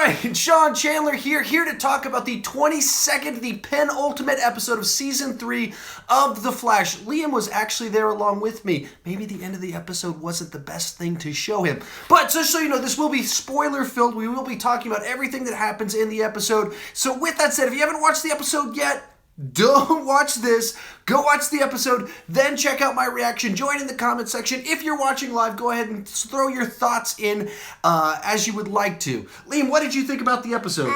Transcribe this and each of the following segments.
right, Sean Chandler here to talk about the 22nd, the penultimate episode of Season 3 of The Flash. Liam was actually there along with me. Maybe the end of the episode wasn't the best thing to show him. But just so you know, this will be spoiler-filled. We will be talking about everything that happens in the episode. So with that said, if you haven't watched the episode yet, don't watch this. Go watch the episode, then check out my reaction. Join in the comment section. If you're watching live, go ahead and throw your thoughts in as you would like to. Liam, what did you think about the episode?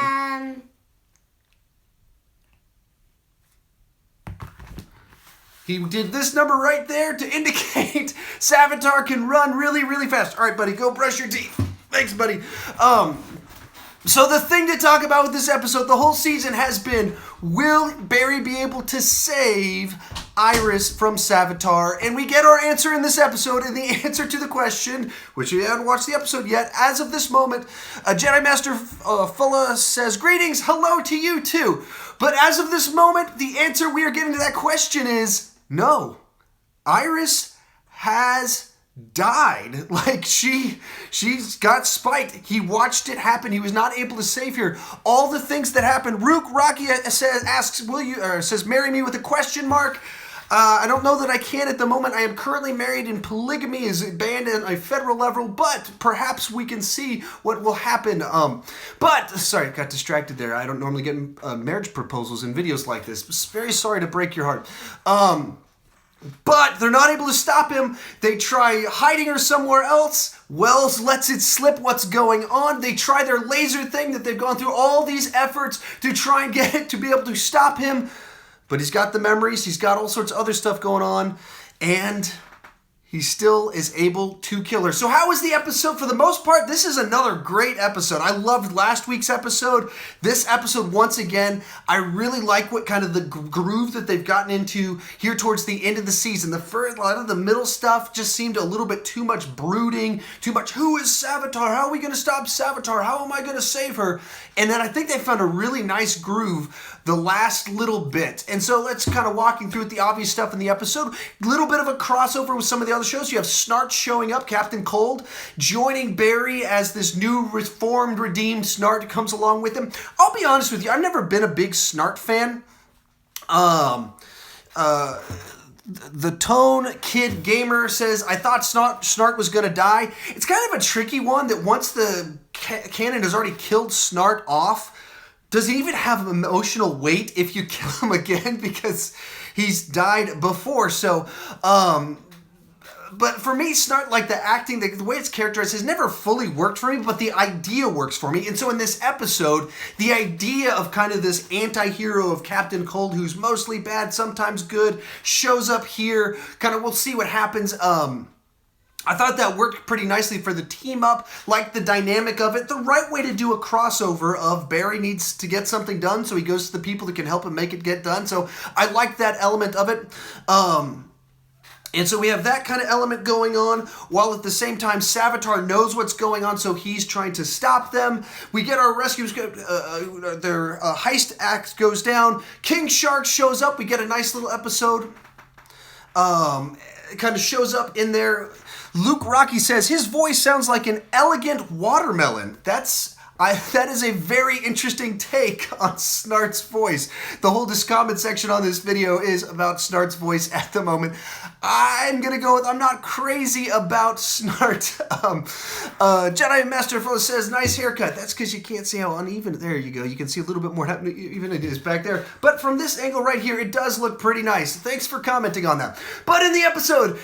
He did this number right there to indicate Savitar can run really, really fast. All right, buddy, go brush your teeth. Thanks, buddy. So the thing to talk about with this episode, the whole season has been, will Barry be able to save Iris from Savitar? And we get our answer in this episode, and the answer to the question, which you haven't watched the episode yet, as of this moment, Jedi Master Fulla says, greetings, hello to you too. But as of this moment, the answer we are getting to that question is, no. Iris has died. Like, she's got spiked. He watched it happen. He was not able to save her. All the things that happened. Rocky asks, says, marry me with a question mark. I don't know that I can at the moment. I am currently married and polygamy is banned at a federal level, but perhaps we can see what will happen. Sorry, got distracted there. I don't normally get marriage proposals in videos like this. Very sorry to break your heart. But they're not able to stop him. They try hiding her somewhere else. Wells lets it slip what's going on. They try their laser thing that they've gone through all these efforts to try and get it to be able to stop him. But he's got the memories. He's got all sorts of other stuff going on. And he still is able to kill her. So how was the episode? For the most part, this is another great episode. I loved last week's episode. This episode, once again, I really like what kind of the groove that they've gotten into here towards the end of the season. A lot of the middle stuff just seemed a little bit too much brooding, too much, who is Savitar? How are we going to stop Savitar? How am I going to save her? And then I think they found a really nice groove the last little bit. And so let's kind of walking through the obvious stuff in the episode. Little bit of a crossover with some of the other shows. You have Snart showing up, Captain Cold, joining Barry as this new reformed, redeemed Snart comes along with him. I'll be honest with you, I've never been a big Snart fan. The Tone Kid Gamer says, I thought Snart was going to die. It's kind of a tricky one that once the canon has already killed Snart off, does he even have emotional weight if you kill him again? Because he's died before. So, but for me, Snart, like the acting, the way it's characterized has never fully worked for me, but the idea works for me. And so in this episode, the idea of kind of this anti-hero of Captain Cold, who's mostly bad, sometimes good, shows up here. Kind of, we'll see what happens. I thought that worked pretty nicely for the team up, like the dynamic of it. The right way to do a crossover of Barry needs to get something done, so he goes to the people that can help him make it get done. So I like that element of it. And so we have that kind of element going on, while at the same time Savitar knows what's going on, so he's trying to stop them. We get our rescues, their heist act goes down. King Shark shows up. We get a nice little episode. It kind of shows up in there. Luke Rocky says, his voice sounds like an elegant watermelon. That is a very interesting take on Snart's voice. The whole comment section on this video is about Snart's voice at the moment. I'm going to go with, I'm not crazy about Snart. Jedi Master Fo says, nice haircut. That's because you can't see how uneven, there you go. You can see a little bit more even it is back there. But from this angle right here, it does look pretty nice. Thanks for commenting on that. But in the episode,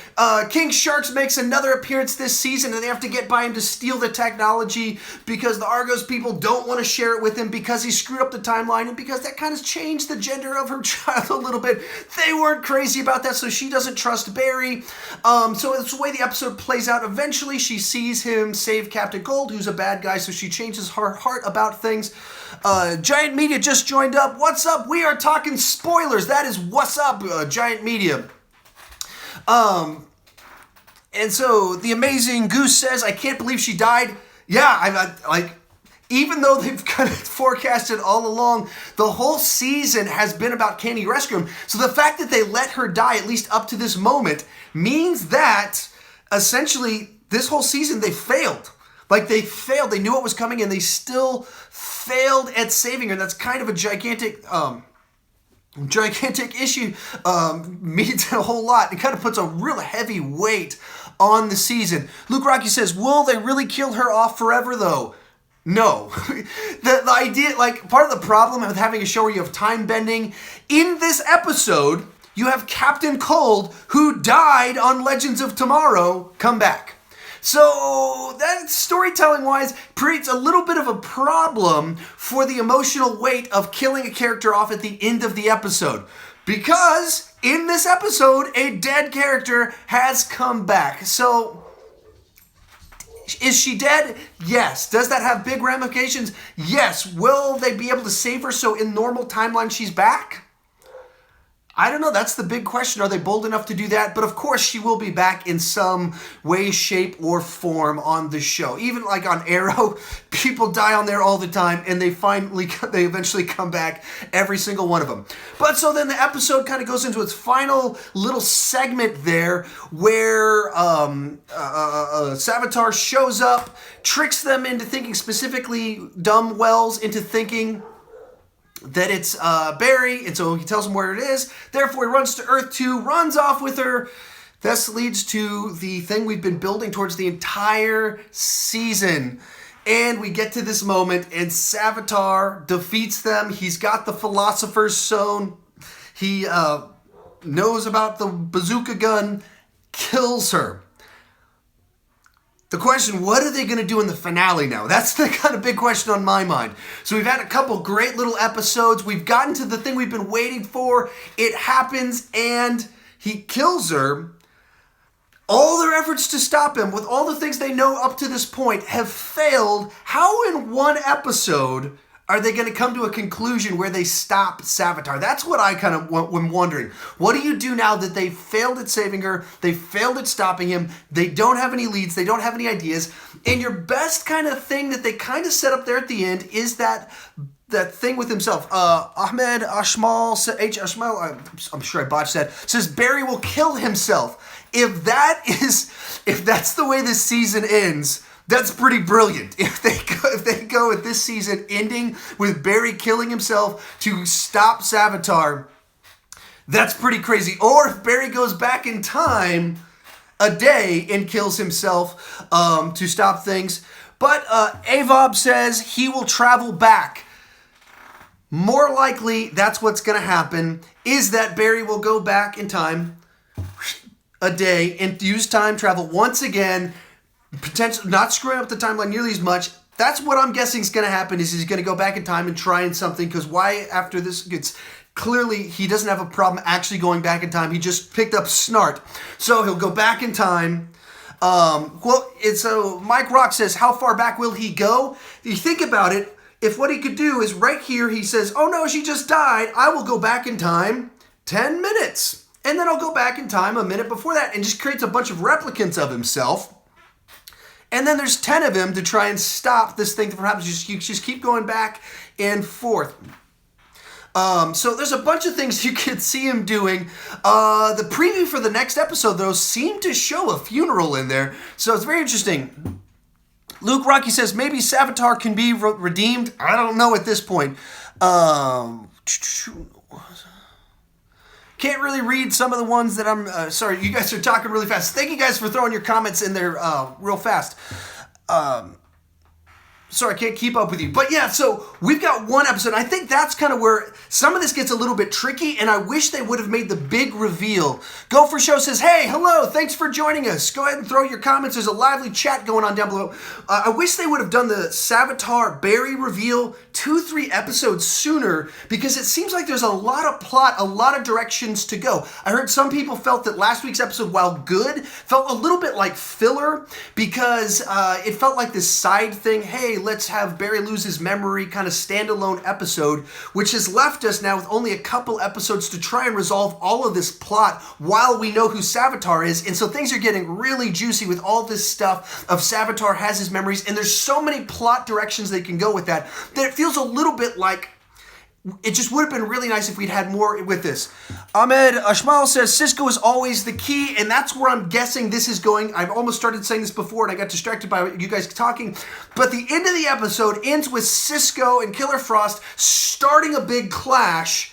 King Sharks makes another appearance this season, and they have to get by him to steal the technology because the Argos people don't want to share it with him because he screwed up the timeline and because that kind of changed the gender of her child a little bit. They weren't crazy about that, so she doesn't trust Barry. So it's the way the episode plays out. Eventually, she sees him save Captain Cold, who's a bad guy, so she changes her heart about things. Giant Media just joined up. What's up? We are talking spoilers. That is what's up, Giant Media. And so the amazing Goose says, I can't believe she died. Yeah, even though they've kind of forecasted all along, the whole season has been about can he rescue him. So the fact that they let her die, at least up to this moment, means that essentially this whole season they failed. Like they failed. They knew what was coming and they still failed at saving her. That's kind of a gigantic issue. Means a whole lot. It kind of puts a real heavy weight on the season. Luke Rocky says, will they really kill her off forever though? No. the idea, like, part of the problem with having a show where you have time bending, in this episode, you have Captain Cold, who died on Legends of Tomorrow, come back. So that, storytelling-wise, creates a little bit of a problem for the emotional weight of killing a character off at the end of the episode. Because in this episode, a dead character has come back. So, is she dead? Yes. Does that have big ramifications? Yes. Will they be able to save her so in normal timeline she's back? I don't know. That's the big question. Are they bold enough to do that? But of course, she will be back in some way, shape, or form on the show. Even like on Arrow, people die on there all the time, and they eventually come back, every single one of them. But so then the episode kind of goes into its final little segment there, where Savitar shows up, tricks them into thinking, specifically Dumb Wells into thinking that it's Barry, and so he tells him where it is. Therefore, he runs to Earth 2, runs off with her. This leads to the thing we've been building towards the entire season. And we get to this moment, and Savitar defeats them. He's got the Philosopher's Stone. He knows about the bazooka gun, kills her. The question, what are they going to do in the finale now? That's the kind of big question on my mind. So we've had a couple great little episodes. We've gotten to the thing we've been waiting for. It happens, and he kills her. All their efforts to stop him, with all the things they know up to this point, have failed. How in one episode are they going to come to a conclusion where they stop Savitar? That's what I kind of am wondering. What do you do now that they failed at saving her? They failed at stopping him. They don't have any leads. They don't have any ideas. And your best kind of thing that they kind of set up there at the end is that thing with himself. Ahmed Ashmal, I'm sure I botched that, says Barry will kill himself. If that's the way this season ends, that's pretty brilliant. If they go with this season ending with Barry killing himself to stop Savitar, that's pretty crazy. Or if Barry goes back in time a day and kills himself to stop things. But Avob says he will travel back. More likely, that's what's going to happen, is that Barry will go back in time a day and use time travel once again, potentially not screwing up the timeline nearly as much. That's what I'm guessing is going to happen, is he's going to go back in time and try something, because why after this gets... Clearly, he doesn't have a problem actually going back in time. He just picked up Snart. So he'll go back in time. So Mike Rock says, how far back will he go? If you think about it, if what he could do is right here, he says, oh no, she just died. I will go back in time 10 minutes. And then I'll go back in time a minute before that, and just creates a bunch of replicants of himself. And then there's 10 of him to try and stop this thing from happening. You just keep going back and forth. So there's a bunch of things you could see him doing. The preview for the next episode, though, seemed to show a funeral in there. So it's very interesting. Luke Rocky says, maybe Savitar can be redeemed. I don't know at this point. Can't really read some of the ones that I'm... sorry, you guys are talking really fast. Thank you guys for throwing your comments in there real fast. Sorry, I can't keep up with you. But yeah, so we've got one episode. I think that's kind of where some of this gets a little bit tricky, and I wish they would have made the big reveal. Go for Show says, hey, hello, thanks for joining us. Go ahead and throw your comments. There's a lively chat going on down below. I wish they would have done the Savitar Barry reveal 2-3 episodes sooner, because it seems like there's a lot of plot, a lot of directions to go. I heard some people felt that last week's episode, while good, felt a little bit like filler, because it felt like this side thing, hey, let's have Barry lose his memory kind of standalone episode, which has left us now with only a couple episodes to try and resolve all of this plot while we know who Savitar is. And so things are getting really juicy with all this stuff of Savitar has his memories, and there's so many plot directions they can go with that it feels a little bit like it just would have been really nice if we'd had more with this. Ahmed Ashmal says, Cisco is always the key, and that's where I'm guessing this is going. I've almost started saying this before, and I got distracted by you guys talking, but the end of the episode ends with Cisco and Killer Frost starting a big clash,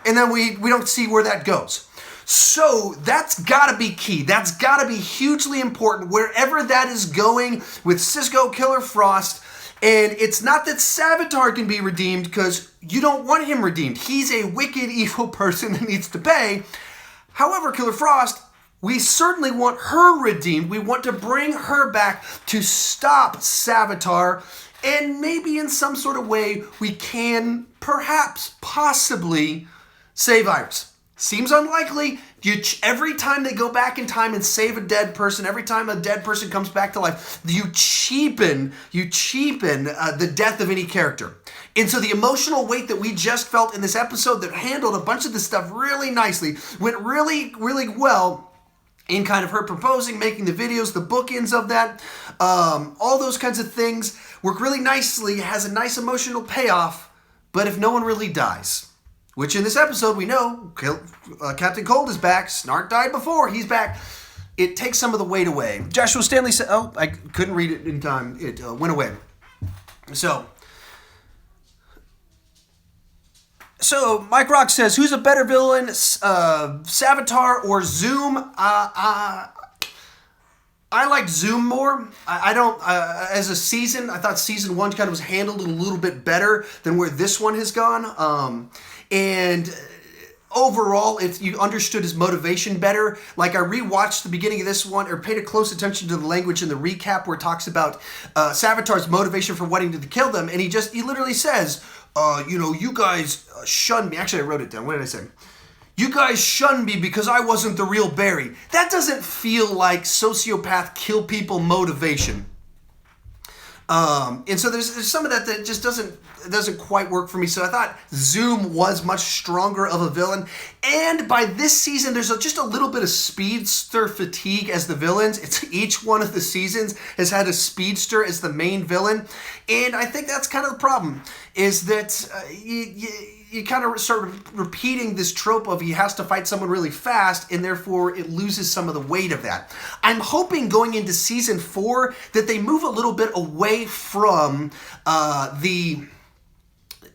and then we don't see where that goes. So that's got to be key. That's got to be hugely important, wherever that is going with Cisco, Killer Frost. And it's not that Savitar can be redeemed, because you don't want him redeemed. He's a wicked, evil person that needs to pay. However, Killer Frost, we certainly want her redeemed. We want to bring her back to stop Savitar. And maybe in some sort of way, we can perhaps, possibly, save Iris. Seems unlikely. Every time they go back in time and save a dead person, every time a dead person comes back to life, you cheapen the death of any character. And so the emotional weight that we just felt in this episode that handled a bunch of this stuff really nicely, went really, really well in kind of her proposing, making the videos, the bookends of that, all those kinds of things work really nicely, has a nice emotional payoff, but if no one really dies, which in this episode we know Captain Cold is back. Snart died before. He's back. It takes some of the weight away. Joshua Stanley said, oh, I couldn't read it in time. It went away. So Mike Rock says, who's a better villain, Savitar or Zoom? I liked Zoom more. I don't, as a season, I thought season 1 kind of was handled a little bit better than where this one has gone. And overall, if you understood his motivation better, like I rewatched the beginning of this one, or paid a close attention to the language in the recap where it talks about Savitar's motivation for wanting to kill them, and he literally says, you guys shunned me. Actually, I wrote it down. What did I say? You guys shunned me because I wasn't the real Barry. That doesn't feel like sociopath kill people motivation. And so there's some of that just doesn't quite work for me. So I thought Zoom was much stronger of a villain. And by this season, there's just a little bit of speedster fatigue as the villains. It's each one of the seasons has had a speedster as the main villain. And I think that's kind of the problem, is that you kind of start repeating this trope of he has to fight someone really fast, and therefore it loses some of the weight of that. I'm hoping going into season 4 that they move a little bit away from the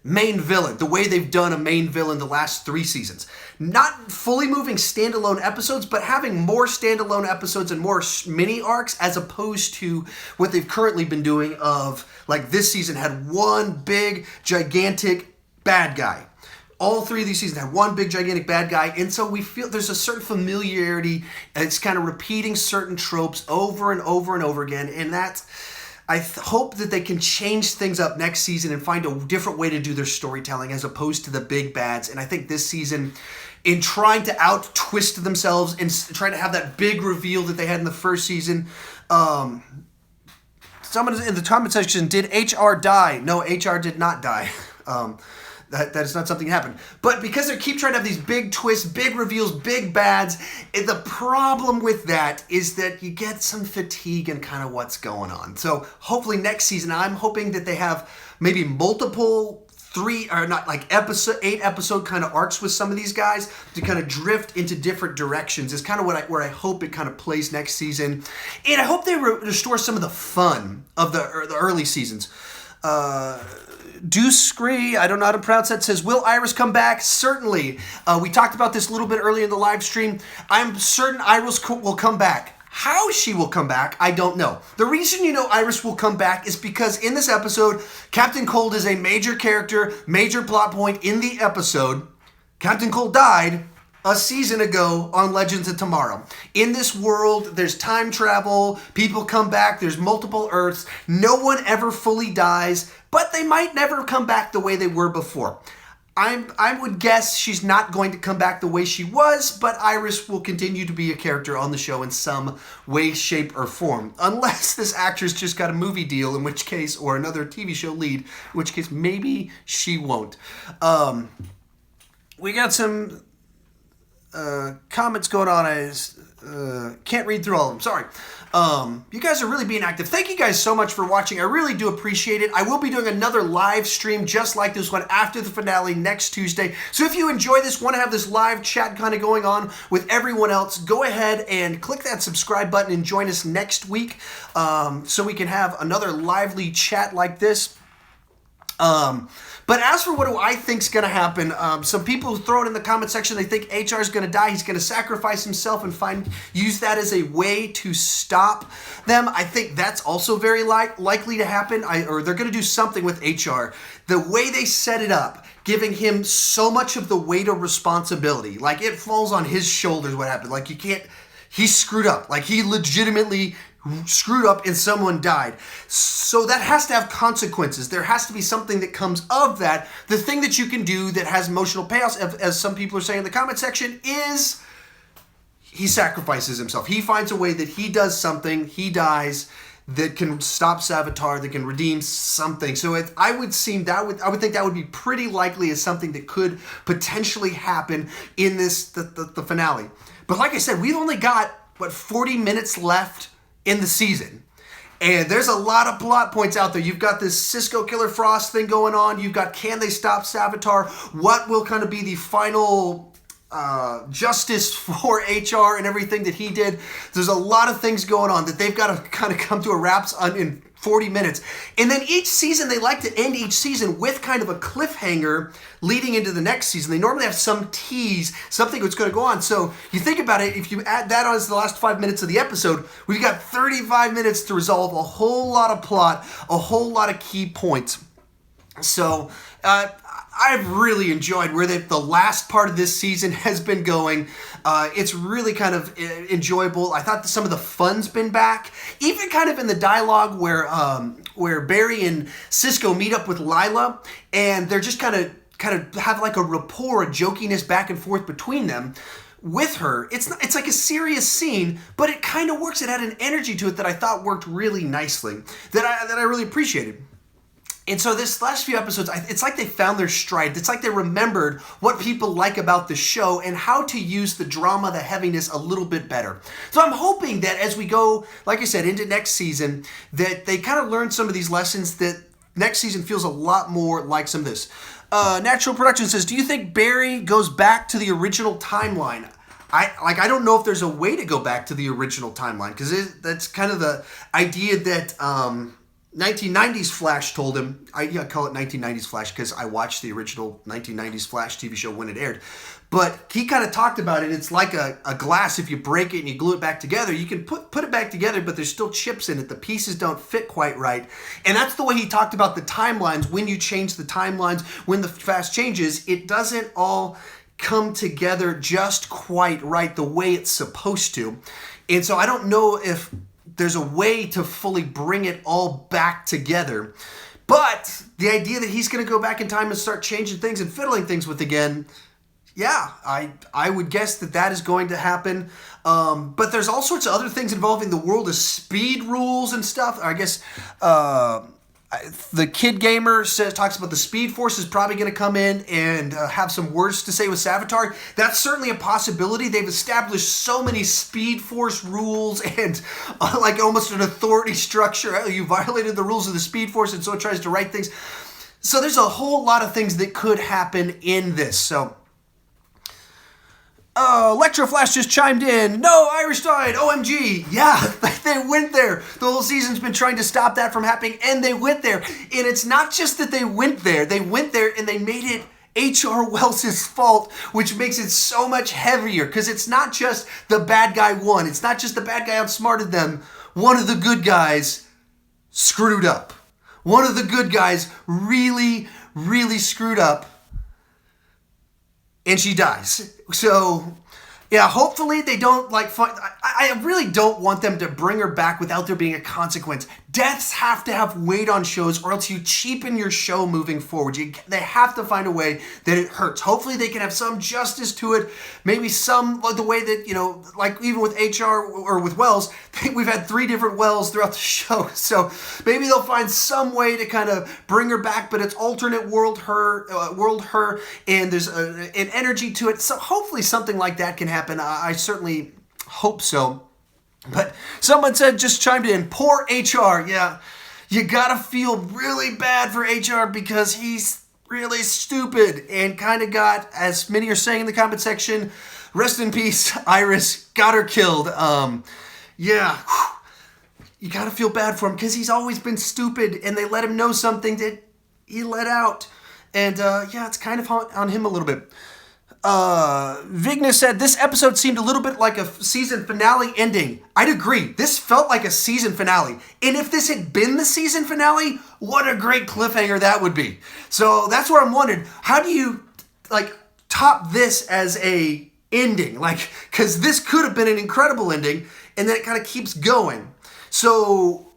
main villain, the way they've done a main villain the last 3 seasons. Not fully moving standalone episodes, but having more standalone episodes and more mini arcs, as opposed to what they've currently been doing of, like, this season had one big, gigantic bad guy. All 3 of these seasons had one big, gigantic bad guy, and so we feel there's a certain familiarity, and it's kind of repeating certain tropes over and over and over again, and that's... I hope that they can change things up next season and find a different way to do their storytelling as opposed to the big bads. And I think this season, in trying to out-twist themselves and trying to have that big reveal that they had in the first season, someone in the comment section, did HR die? No, HR did not die. That is not something that happened. But because they keep trying to have these big twists, big reveals, big bads, the problem with that is that you get some fatigue in kind of what's going on. So hopefully next season, I'm hoping that they have maybe multiple 8 episode kind of arcs with some of these guys to kind of drift into different directions is kind of where I hope it kind of plays next season. And I hope they restore some of the fun of the early seasons. Duscree, I don't know how to pronounce that, says, will Iris come back? Certainly. We talked about this a little bit earlier in the live stream. I'm certain Iris will come back. How she will come back, I don't know. The reason Iris will come back is because in this episode, Captain Cold is a major character, major plot point in the episode. Captain Cold died a season ago on Legends of Tomorrow. In this world, there's time travel, people come back, there's multiple Earths, no one ever fully dies, but they might never come back the way they were before. I would guess she's not going to come back the way she was, but Iris will continue to be a character on the show in some way, shape, or form. Unless this actress just got a movie deal, in which case, or another TV show lead, in which case maybe she won't. We got some comments going on. Can't read through all of them. Sorry. You guys are really being active. Thank you guys so much for watching. I really do appreciate it. I will be doing another live stream just like this one after the finale next Tuesday. So if you enjoy this, want to have this live chat kind of going on with everyone else, go ahead and click that subscribe button and join us next week so we can have another lively chat like this. But as for what do I think's going to happen, some people throw it in the comment section. They think HR is going to die. He's going to sacrifice himself and use that as a way to stop them. I think that's also very likely to happen. Or they're going to do something with HR. The way they set it up, giving him so much of the weight of responsibility, like it falls on his shoulders. What happened? Like he screwed up. Like he legitimately screwed up and someone died. So that has to have consequences. There has to be something that comes of that. The thing that you can do that has emotional payoffs, as some people are saying in the comment section, is he sacrifices himself. He finds a way that he does something, he dies, that can stop Savitar, that can redeem something. So I would think that would be pretty likely as something that could potentially happen in the finale. But like I said, we've only got 40 minutes left in the season. And there's a lot of plot points out there. You've got this Cisco Killer Frost thing going on. You've got, can they stop Savitar? What will kind of be the final justice for HR and everything that he did? There's a lot of things going on that they've got to kind of come to a wraps on in 40 minutes. And then each season, they like to end each season with kind of a cliffhanger leading into the next season. They normally have some tease, something that's going to go on. So you think about it, if you add that on as the last 5 minutes of the episode, we've got 35 minutes to resolve a whole lot of plot, a whole lot of key points. So I've really enjoyed where the last part of this season has been going. It's really kind of enjoyable. I thought that some of the fun's been back. Even kind of in the dialogue where Barry and Cisco meet up with Lila, and they're just kind of have like a rapport, a jokiness back and forth between them with her. It's like a serious scene, but it kind of works. It had an energy to it that I thought worked really nicely, that I really appreciated. And so this last few episodes, it's like they found their stride. It's like they remembered what people like about the show and how to use the drama, the heaviness a little bit better. So I'm hoping that as we go, like I said, into next season, that they kind of learn some of these lessons, that next season feels a lot more like some of this. Natural Production says, do you think Barry goes back to the original timeline? I don't know if there's a way to go back to the original timeline, because that's kind of the idea that 1990s Flash told him. I call it 1990s Flash because I watched the original 1990s Flash TV show when it aired. But he kind of talked about it. It's like a glass. If you break it and you glue it back together, you can put it back together, but there's still chips in it. The pieces don't fit quite right. And that's the way he talked about the timelines. When you change the timelines, when the Flash changes, it doesn't all come together just quite right the way it's supposed to. And so I don't know if there's a way to fully bring it all back together. But the idea that he's going to go back in time and start changing things and fiddling things with again, yeah, I would guess that is going to happen. But there's all sorts of other things involving the world of speed rules and stuff. I guess the Kid Gamer talks about the Speed Force is probably going to come in and have some words to say with Savitar. That's certainly a possibility. They've established so many Speed Force rules and like almost an authority structure. You violated the rules of the Speed Force, and so it tries to write things. So there's a whole lot of things that could happen in this. So Electro Flash just chimed in. No, Irish died. OMG. Yeah, they went there. The whole season's been trying to stop that from happening, and they went there. And it's not just that they went there. They went there and they made it H.R. Wells' fault, which makes it so much heavier, because it's not just the bad guy won. It's not just the bad guy outsmarted them. One of the good guys screwed up. One of the good guys really, really screwed up. And she dies. So, yeah, hopefully they don't I really don't want them to bring her back without there being a consequence. Deaths have to have weight on shows, or else you cheapen your show moving forward. They have to find a way that it hurts. Hopefully they can have some justice to it. Maybe some, like the way that, like even with HR or with Wells, we've had 3 different Wells throughout the show. So maybe they'll find some way to kind of bring her back, but it's alternate world her, and there's an energy to it. So hopefully something like that can happen. I certainly Hope so. But someone said, just chimed in, poor HR. Yeah, you gotta feel really bad for HR because he's really stupid and kind of got, as many are saying in the comment section, rest in peace, Iris got her killed. Yeah, you gotta feel bad for him because he's always been stupid and they let him know something that he let out. And yeah, it's kind of on him a little bit. Vigna said, this episode seemed a little bit like a season finale ending. I'd agree. This felt like a season finale. And if this had been the season finale, what a great cliffhanger that would be. So that's where I'm wondering, how do you top this as a ending? Because this could have been an incredible ending, and then it kind of keeps going. So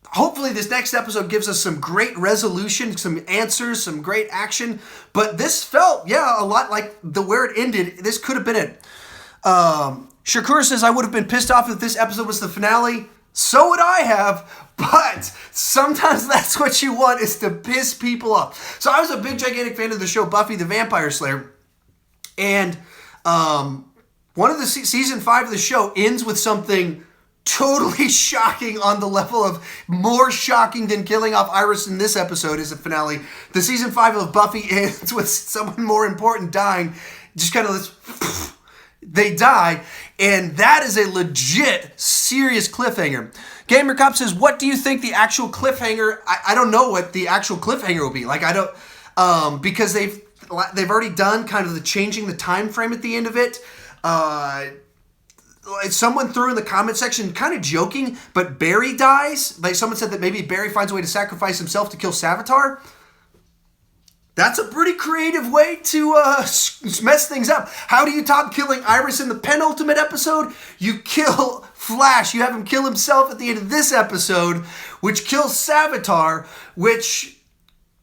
hopefully this next episode gives us some great resolution, some answers, some great action. But this felt, a lot like where it ended. This could have been it. Shakur says, I would have been pissed off if this episode was the finale. So would I have. But sometimes that's what you want, is to piss people off. So I was a big, gigantic fan of the show Buffy the Vampire Slayer. And one of the season 5 of the show ends with something totally shocking, on the level of more shocking than killing off Iris in this episode is a finale. The season 5 of Buffy ends with someone more important dying. Just kind of this, they die. And that is a legit, serious cliffhanger. Gamer Cop says, what do you think the actual cliffhanger, I don't know what the actual cliffhanger will be. I don't, because they've already done kind of the changing the time frame at the end of it. Someone threw in the comment section, kind of joking, but Barry dies. Someone said that maybe Barry finds a way to sacrifice himself to kill Savitar. That's a pretty creative way to mess things up. How do you top killing Iris in the penultimate episode? You kill Flash. You have him kill himself at the end of this episode, which kills Savitar, which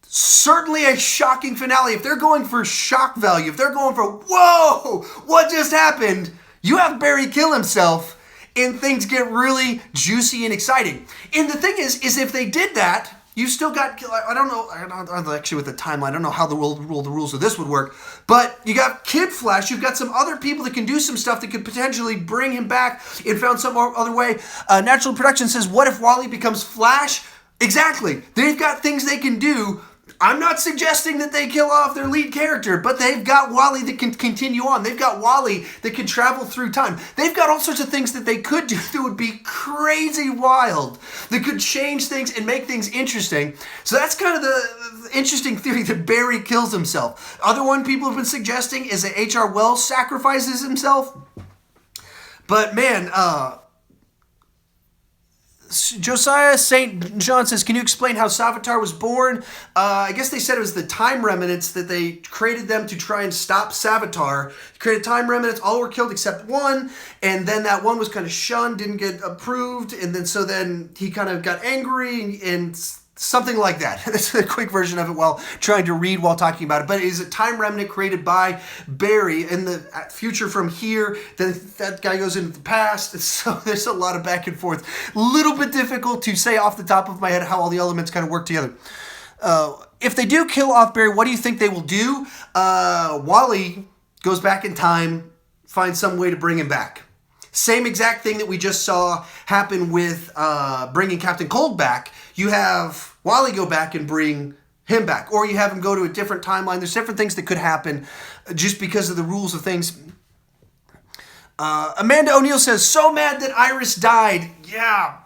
certainly a shocking finale. If they're going for shock value, if they're going for, whoa, what just happened? You have Barry kill himself, and things get really juicy and exciting. And the thing is if they did that, you still got, I don't know actually with the timeline, I don't know how the rules of this would work, but you got Kid Flash, you've got some other people that can do some stuff that could potentially bring him back and found some other way. Natural Production says, what if Wally becomes Flash? Exactly. They've got things they can do. I'm not suggesting that they kill off their lead character, but they've got Wally that can continue on. They've got Wally that can travel through time. They've got all sorts of things that they could do that would be crazy wild, that could change things and make things interesting. So that's kind of the interesting theory, that Barry kills himself. Other one people have been suggesting is that H.R. Wells sacrifices himself. But man, Josiah St. John says, can you explain how Savitar was born? I guess they said it was the time remnants, that they created them to try and stop Savitar. Created time remnants, all were killed except one, and then that one was kind of shunned, didn't get approved, and then he kind of got angry and something like that. That's a quick version of it while trying to read while talking about it. But it is a time remnant created by Barry in the future from here. Then that guy goes into the past. So there's a lot of back and forth. A little bit difficult to say off the top of my head how all the elements kind of work together. If they do kill off Barry, what do you think they will do? Wally goes back in time, finds some way to bring him back. Same exact thing that we just saw happen with bringing Captain Cold back. You have Wally go back and bring him back. Or you have him go to a different timeline. There's different things that could happen just because of the rules of things. Amanda O'Neill says, so mad that Iris died. Yeah.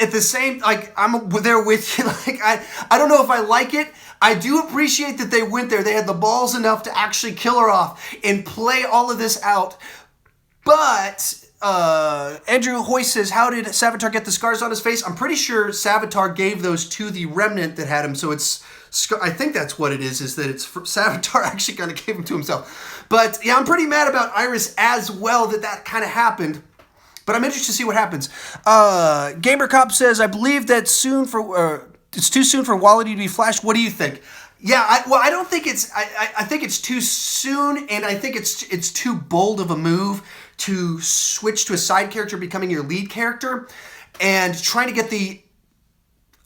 At the same, I'm there with you. I don't know if I like it. I do appreciate that they went there. They had the balls enough to actually kill her off and play all of this out. But Andrew Hoyce says, how did Savitar get the scars on his face? I'm pretty sure Savitar gave those to the remnant that had him. So I think that's what it is that it's Savitar actually kind of gave him to himself. But yeah, I'm pretty mad about Iris as well that kind of happened. But I'm interested to see what happens. Gamer Cop says, I believe that it's too soon for Wally to be Flash. What do you think? Yeah, I don't think it's. I think it's too soon, and I think it's too bold of a move to switch to a side character becoming your lead character, and trying to get the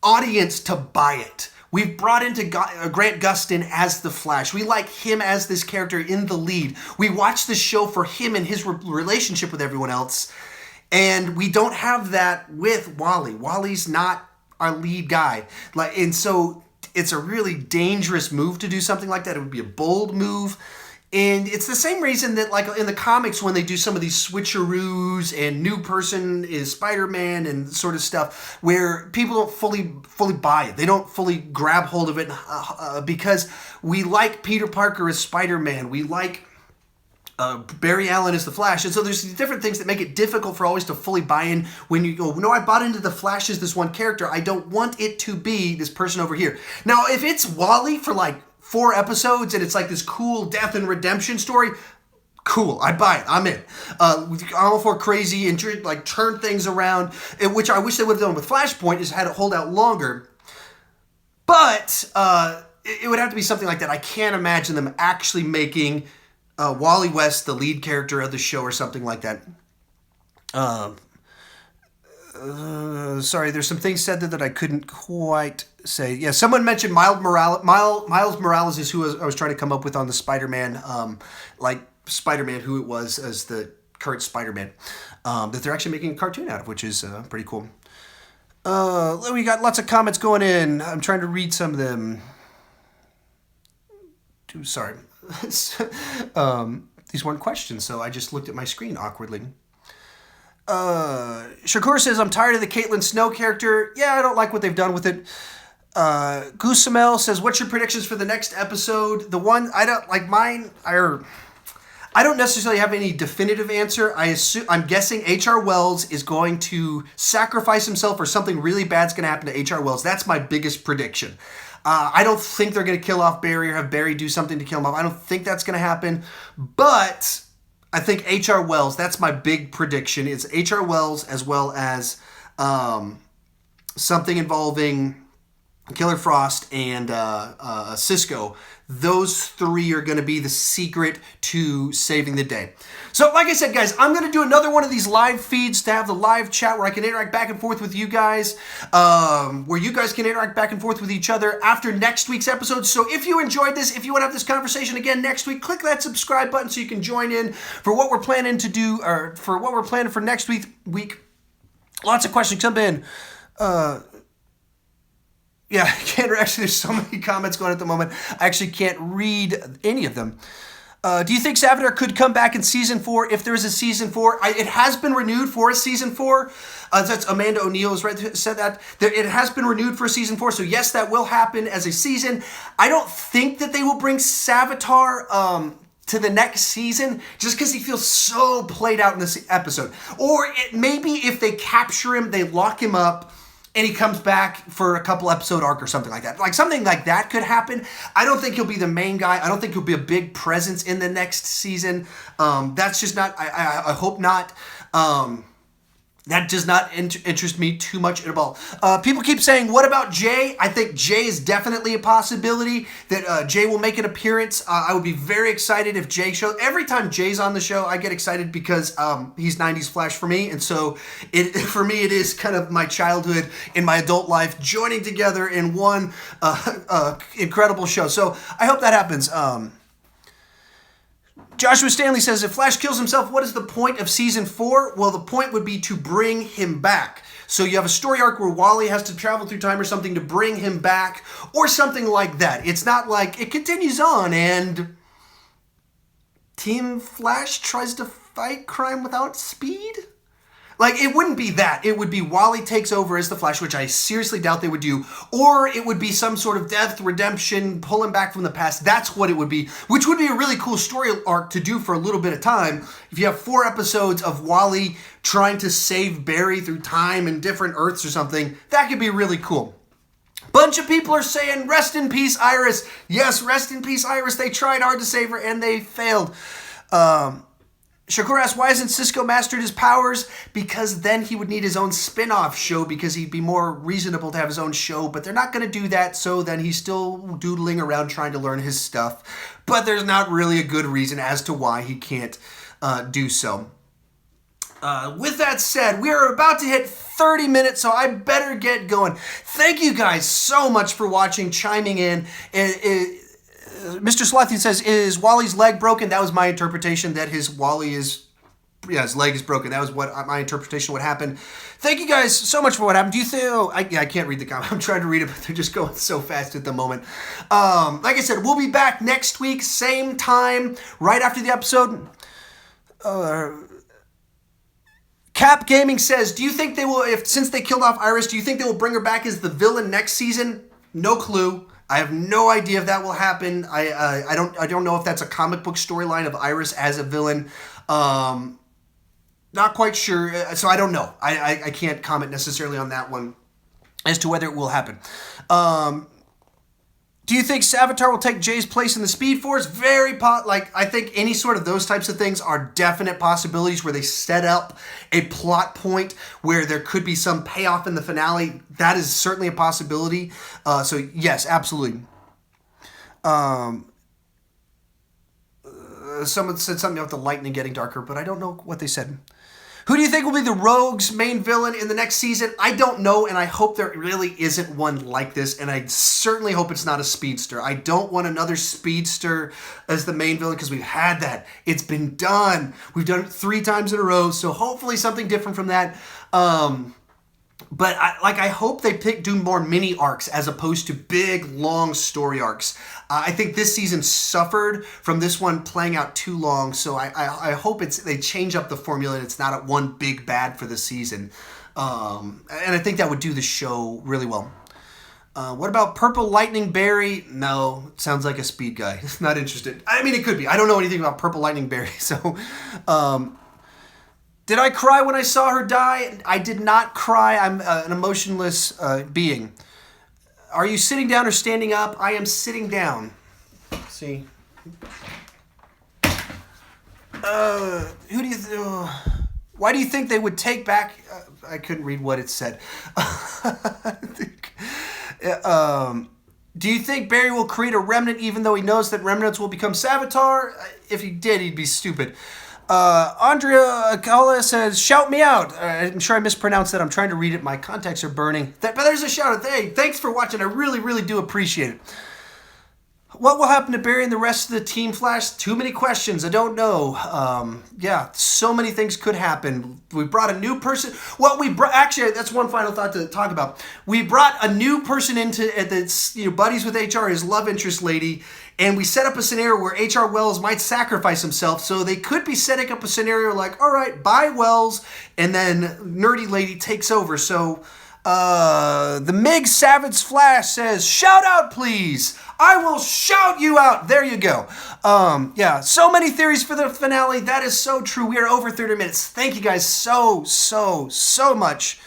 audience to buy it We've brought into Grant Gustin as the Flash. We like him as this character in the lead. We watch the show for him and his relationship with everyone else. And we don't have that with Wally. Wally's not our lead guy. And so it's a really dangerous move to do something like that. It would be a bold move. And it's the same reason that, like, in the comics, when they do some of these switcheroos and new person is Spider-Man and sort of stuff, where people don't fully buy it. They don't fully grab hold of it because we like Peter Parker as Spider-Man. We like Barry Allen as the Flash. And so there's different things that make it difficult for always to fully buy in when you go, no, I bought into the Flash as this one character. I don't want it to be this person over here. Now, if it's Wally for like 4 episodes and it's like this cool death and redemption story, cool, I buy it, I'm in. I'm all for crazy and like turn things around, which I wish they would have done with Flashpoint, is had it hold out longer. But it would have to be something like that. I can't imagine them actually making Wally West the lead character of the show or something like that. Sorry, there's some things said there that I couldn't quite say. Yeah, someone mentioned Miles Morales is who I was trying to come up with on the Spider-Man, like Spider-Man, who it was as the current Spider-Man, that they're actually making a cartoon out of, which is pretty cool. We got lots of comments going in. I'm trying to read some of them. Sorry. These weren't questions, so I just looked at my screen awkwardly. Shakur says, I'm tired of the Caitlin Snow character. Yeah, I don't like what they've done with it. Goosamel says, what's your predictions for the next episode? The one, I don't like mine. I don't necessarily have any definitive answer. I'm guessing H.R. Wells is going to sacrifice himself or something really bad's going to happen to H.R. Wells. That's my biggest prediction. I don't think they're going to kill off Barry or have Barry do something to kill him off. I don't think that's going to happen. But I think H.R. Wells, that's my big prediction. It's H.R. Wells as well as something involving Killer Frost and Cisco. Those 3 are going to be the secret to saving the day. So like I said, guys, I'm going to do another one of these live feeds to have the live chat where I can interact back and forth with you guys, where you guys can interact back and forth with each other after next week's episode. So if you enjoyed this, if you want to have this conversation again next week, click that subscribe button so you can join in for what we're planning to do, or for what we're planning for next week. Lots of questions come in. Yeah, I can't actually, there's so many comments going at the moment. I actually can't read any of them. Do you think Savitar could come back in season 4 if there is a season 4? It has been renewed for a season 4. That's Amanda O'Neill said that. It has been renewed for season 4. So yes, that will happen as a season. I don't think that they will bring Savitar to the next season just because he feels so played out in this episode. Or maybe if they capture him, they lock him up, and he comes back for a couple episode arc or something like that. Like something like that could happen. I don't think he'll be the main guy. I don't think he'll be a big presence in the next season. That's just not, I hope not. That does not interest me too much at all. People keep saying, what about Jay? I think Jay is definitely a possibility that Jay will make an appearance. I would be very excited if Jay shows. Every time Jay's on the show, I get excited because he's 90s Flash for me. And so for me, it is kind of my childhood and my adult life joining together in one incredible show. So I hope that happens. Joshua Stanley says, if Flash kills himself, what is the point of season 4? Well, the point would be to bring him back. So you have a story arc where Wally has to travel through time or something to bring him back or something like that. It's not like it continues on and Team Flash tries to fight crime without speed. Like, it wouldn't be that. It would be Wally takes over as the Flash, which I seriously doubt they would do. Or it would be some sort of death, redemption, pull him back from the past. That's what it would be, which would be a really cool story arc to do for a little bit of time. If you have 4 episodes of Wally trying to save Barry through time and different Earths or something, that could be really cool. Bunch of people are saying, rest in peace, Iris. Yes, rest in peace, Iris. They tried hard to save her and they failed. Shakur asks, why hasn't Cisco mastered his powers? Because then he would need his own spin-off show because he'd be more reasonable to have his own show, but they're not going to do that, so then he's still doodling around trying to learn his stuff. But there's not really a good reason as to why he can't do so. With that said, we are about to hit 30 minutes, so I better get going. Thank you guys so much for watching, chiming in. Mr. Slothy says, is Wally's leg broken? That was my interpretation, that his leg is broken. That was what my interpretation would happen. Thank you guys so much for what happened. Do you think... I can't read the comment. I'm trying to read it, but they're just going so fast at the moment. Like I said, we'll be back next week, same time, right after the episode. Cap Gaming says, do you think they will, since they killed off Iris, do you think they will bring her back as the villain next season? No clue. I have no idea if that will happen. I don't know if that's a comic book storyline of Iris as a villain. Not quite sure. So I don't know. I can't comment necessarily on that one as to whether it will happen. Do you think Savitar will take Jay's place in the Speed Force? I think any sort of those types of things are definite possibilities where they set up a plot point where there could be some payoff in the finale. That is certainly a possibility. So yes, absolutely. Someone said something about the lightning getting darker, but I don't know what they said. Who do you think will be the Rogue's main villain in the next season? I don't know, and I hope there really isn't one like this, and I certainly hope it's not a speedster. I don't want another speedster as the main villain, because we've had that. It's been done. We've done it 3 times in a row, so hopefully something different from that. But I hope they do more mini arcs as opposed to big, long story arcs. I think this season suffered from this one playing out too long, so I hope they change up the formula and it's not at one big bad for the season. And I think that would do the show really well. What about Purple Lightning Barry? No, sounds like a speed guy. Not interested. I mean, it could be. I don't know anything about Purple Lightning Barry, so... Did I cry when I saw her die? I did not cry. I'm an emotionless being. Are you sitting down or standing up? I am sitting down. Let's see. Why do you think they would take back... I couldn't read what it said. Do you think Barry will create a remnant even though he knows that remnants will become Savitar? If he did, he'd be stupid. Andrea Akala says, shout me out. I'm sure I mispronounced that. I'm trying to read it. My contacts are burning. But there's a shout out. Hey, thanks for watching. I really, really do appreciate it. What will happen to Barry and the rest of the Team Flash? Too many questions. I don't know. Yeah, so many things could happen. We brought a new person. Actually, that's one final thought to talk about. We brought a new person into the buddies with HR, his love interest lady, and we set up a scenario where H.R. Wells might sacrifice himself. So they could be setting up a scenario like, all right, bye Wells, and then nerdy lady takes over. So the Mig Savage Flash says, shout out, please. I will shout you out. There you go. Yeah, so many theories for the finale. That is so true. We are over 30 minutes. Thank you guys so much.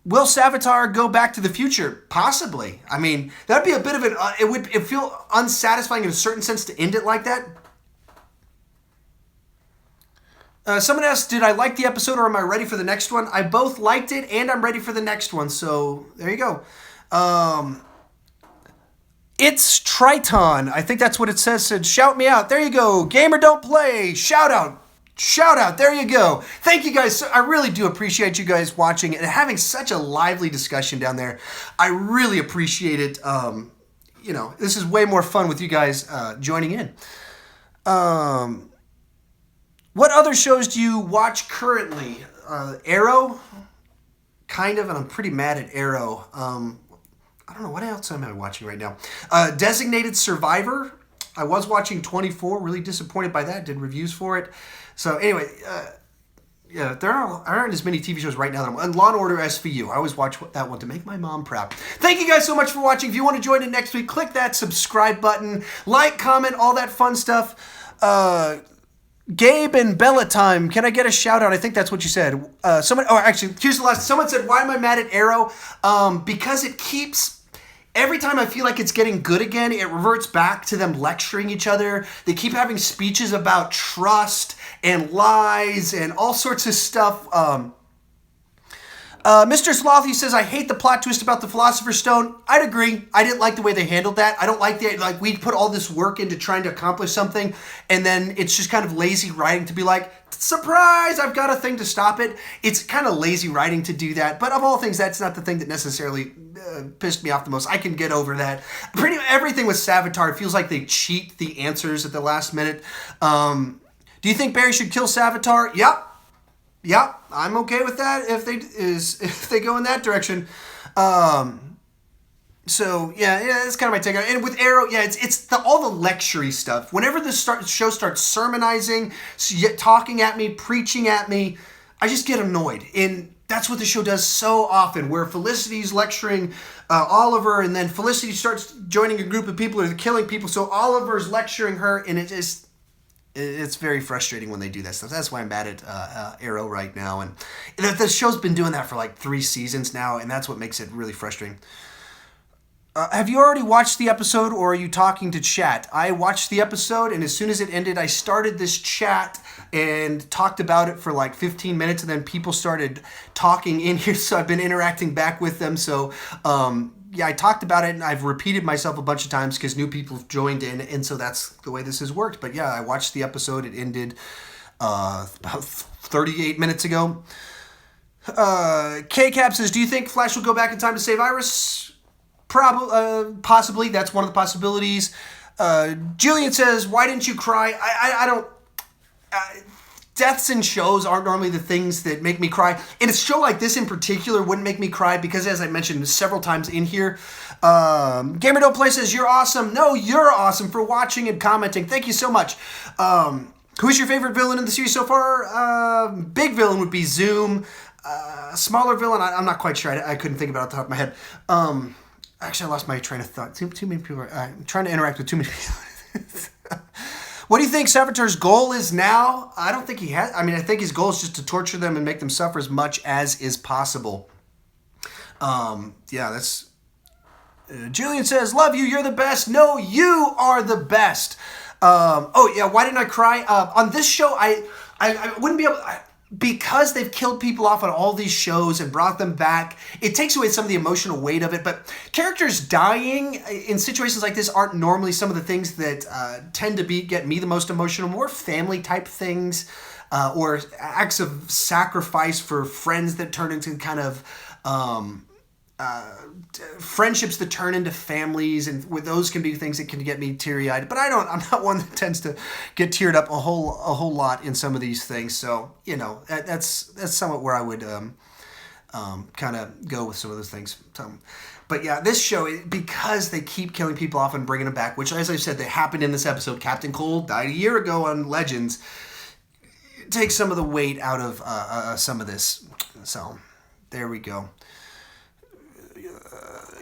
Will Savitar go back to the future? Possibly. I mean, that'd be a bit of an... It feel unsatisfying in a certain sense to end it like that. Someone asked, did I like the episode or am I ready for the next one? I both liked it and I'm ready for the next one. So, there you go. It's Triton. I think that's what it says. Said, shout me out. There you go. Gamer don't play. Shout out. Shout out. There you go. Thank you guys. I really do appreciate you guys watching and having such a lively discussion down there. I really appreciate it. This is way more fun with you guys joining in. What other shows do you watch currently? Arrow? Kind of, and I'm pretty mad at Arrow. I don't know, what else am I watching right now? Designated Survivor. I was watching 24, really disappointed by that, did reviews for it. So anyway, there aren't as many TV shows right now. And Law & Order SVU. I always watch that one to make my mom proud. Thank you guys so much for watching. If you want to join in next week, click that subscribe button. Like, comment, all that fun stuff. Gabe and Bella Time. Can I get a shout out? I think that's what you said. Here's the last. Someone said, why am I mad at Arrow? Because it keeps... Every time I feel like it's getting good again, it reverts back to them lecturing each other. They keep having speeches about trust and lies and all sorts of stuff. Mr. Slothy says, I hate the plot twist about the Philosopher's Stone. I'd agree. I didn't like the way they handled that. I don't like like, we put all this work into trying to accomplish something, and then it's just kind of lazy writing to be like, surprise, I've got a thing to stop it. It's kind of lazy writing to do that, but of all things, that's not the thing that necessarily pissed me off the most. I can get over that. Pretty much everything with Savitar, it feels like they cheat the answers at the last minute. Do you think Barry should kill Savitar? Yep. Yeah, I'm okay with that if they go in that direction. So yeah, that's kind of my take on it. And with Arrow, yeah, it's all the lecture-y stuff. Whenever the show starts sermonizing, talking at me, preaching at me, I just get annoyed. And that's what the show does so often, where Felicity's lecturing Oliver, and then Felicity starts joining a group of people who are killing people. So Oliver's lecturing her, and it's very frustrating when they do that stuff. That's why I'm mad at Arrow right now. And the show's been doing that for like 3 seasons now, and that's what makes it really frustrating. Have you already watched the episode, or are you talking to chat? I watched the episode, and as soon as it ended, I started this chat and talked about it for like 15 minutes, and then people started talking in here, so I've been interacting back with them. So, yeah, I talked about it, and I've repeated myself a bunch of times because new people have joined in, and so that's the way this has worked. But yeah, I watched the episode. It ended about 38 minutes ago. K-Cap says, do you think Flash will go back in time to save Iris? Possibly. That's one of the possibilities. Julian says, why didn't you cry? I don't... Deaths in shows aren't normally the things that make me cry. And a show like this in particular wouldn't make me cry because, as I mentioned several times in here, Gamer Don't Play says, you're awesome. No, you're awesome for watching and commenting. Thank you so much. Who's your favorite villain in the series so far? Big villain would be Zoom. Smaller villain, I'm not quite sure. I couldn't think about it off the top of my head. Actually, I lost my train of thought. Too many people. I'm trying to interact with too many people. What do you think Savitar's goal is now? I don't think he has. I mean, I think his goal is just to torture them and make them suffer as much as is possible. Yeah, that's... Julian says, love you, you're the best. No, you are the best. Oh, yeah, why didn't I cry? On this show, I wouldn't be able... because they've killed people off on all these shows and brought them back, it takes away some of the emotional weight of it. But characters dying in situations like this aren't normally some of the things that tend to get me the most emotional. More family type things or acts of sacrifice for friends that turn into kind of friendships that turn into families, and with those can be things that can get me teary-eyed. But I'm not one that tends to get teared up a whole lot in some of these things. So, you know, that's somewhat where I would kind of go with some of those things. But yeah, this show, because they keep killing people off and bringing them back, which, as I said, they happened in this episode. Captain Cole died a year ago on Legends. It takes some of the weight out of some of this. So there we go.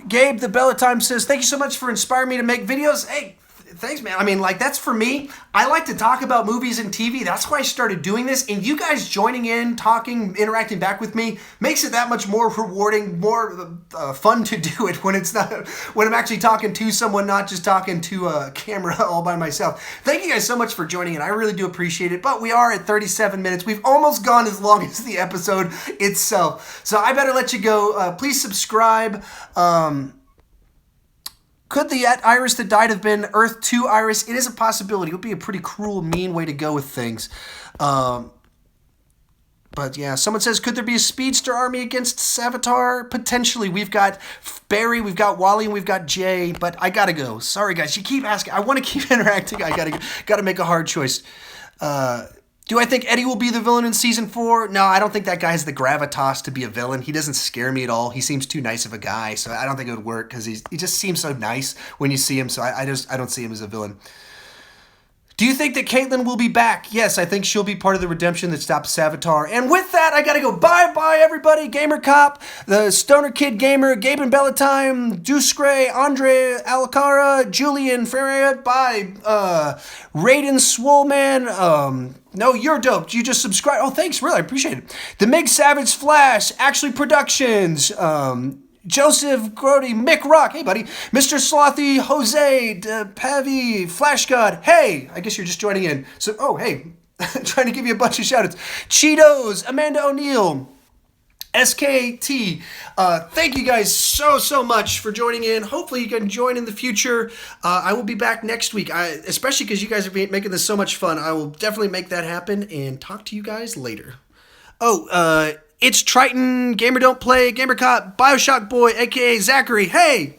Gabe, the Bella Time says, thank you so much for inspiring me to make videos. Hey, thanks, man. I mean, like, that's for me. I like to talk about movies and TV. That's why I started doing this. And you guys joining in, talking, interacting back with me makes it that much more rewarding, more fun to do it when I'm actually talking to someone, not just talking to a camera all by myself. Thank you guys so much for joining in. I really do appreciate it. But we are at 37 minutes. We've almost gone as long as the episode itself. So I better let you go. Please subscribe. Could the Iris that died have been Earth 2 Iris? It is a possibility. It would be a pretty cruel, mean way to go with things. But yeah, someone says, could there be a speedster army against Savitar? Potentially. We've got Barry, we've got Wally, and we've got Jay. But I gotta go. Sorry, guys. You keep asking. I want to keep interacting. I gotta make a hard choice. Do I think Eddie will be the villain in season 4? No, I don't think that guy has the gravitas to be a villain. He doesn't scare me at all. He seems too nice of a guy, so I don't think it would work because he just seems so nice when you see him. So I don't see him as a villain. Do you think that Keiynan will be back? Yes, I think she'll be part of the redemption that stops Savitar. And with that, I gotta go. Bye, everybody. Gamer Cop, the Stoner Kid Gamer, Gabe and Bellatime, Deuce Gray, Andre Alcara, Julian Ferreira, bye. Raiden Swoleman, no, you're dope. You just subscribe. Oh, thanks. Really, I appreciate it. The Mig Savage Flash, Actually Productions, Joseph Grody, Mick Rock, hey buddy, Mr. Slothy, Jose, Pavi, Flash God, hey, I guess you're just joining in. So, oh, hey, trying to give you a bunch of shout outs. Cheetos, Amanda O'Neill, SKT. Thank you guys so much for joining in. Hopefully you can join in the future. I will be back next week, especially because you guys are making this so much fun. I will definitely make that happen and talk to you guys later. Oh, it's Triton, Gamer Don't Play, GamerCop, Bioshock Boy, aka Zachary. Hey,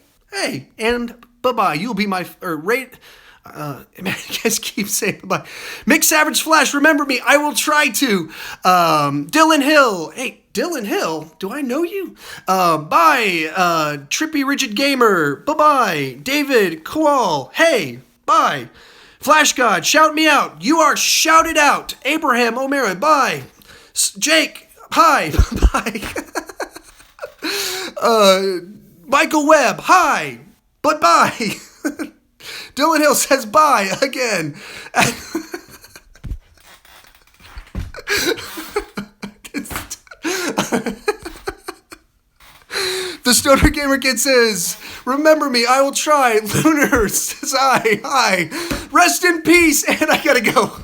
and bye-bye. You'll be my, man, you guys keep saying bye-bye. Mick Savage Flash, remember me. I will try to. Dylan Hill. Hey, Dylan Hill, do I know you? Bye. Trippy Rigid Gamer. Bye-bye. David Koal. Hey, bye. Flash God, shout me out. You are shouted out. Abraham O'Mara, bye. Jake, hi. Bye. Michael Webb, hi. But bye. Dylan Hill says bye again. The Stoner Gamer Kid says, remember me, I will try. Lunar says hi. Rest in peace, and I gotta go.